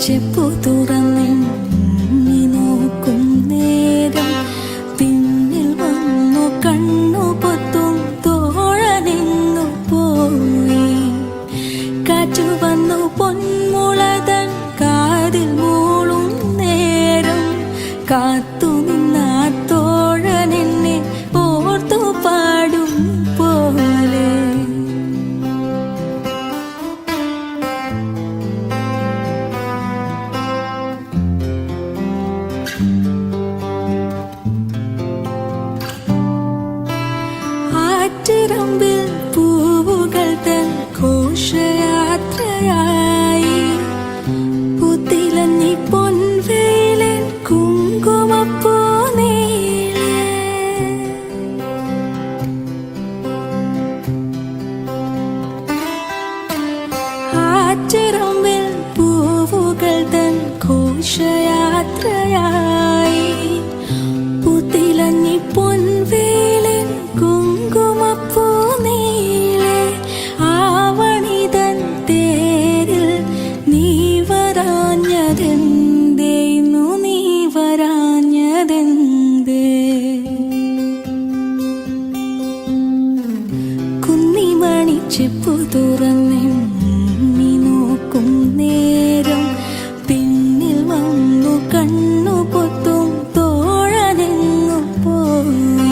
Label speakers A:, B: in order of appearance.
A: ചെപ്പു തുറന്നെണ്ണി നോക്കും നേരം പിന്നിൽ വന്നു കണ്ണു പൊത്തും തോഴനെങ്ങു പോയി. കാറ്റു വന്നു പൊന്മുളതൻ കാതിൽ മൂളും നേരം കാത്തു നിന്ന തോഴനെന്നെ ഓർത്തു പാടും പോലെ. ആറ്റിറമ്പിൽ പൂവുകൾ തൻ ഘോഷയാത്രയായി പുത്തിലഞ്ഞി പൊൻവേലൻ കുങ്കുമപ്പൂ നീളെ. ആറ്റിറമ്പിൽ പൂവുകൾ തൻ ഘോഷയാത്രയായി പുത്തിലഞ്ഞി പൊൻവേലൻ കുങ്കുമപ്പൂ നീളെ. ആവണിതൻ തേരിൽ നീ വരാഞ്ഞതെന്തേന്നു, നീ വരാഞ്ഞതെന്തേ? കുന്നിമണി ചെപ്പു തുറന്നെണ്ണി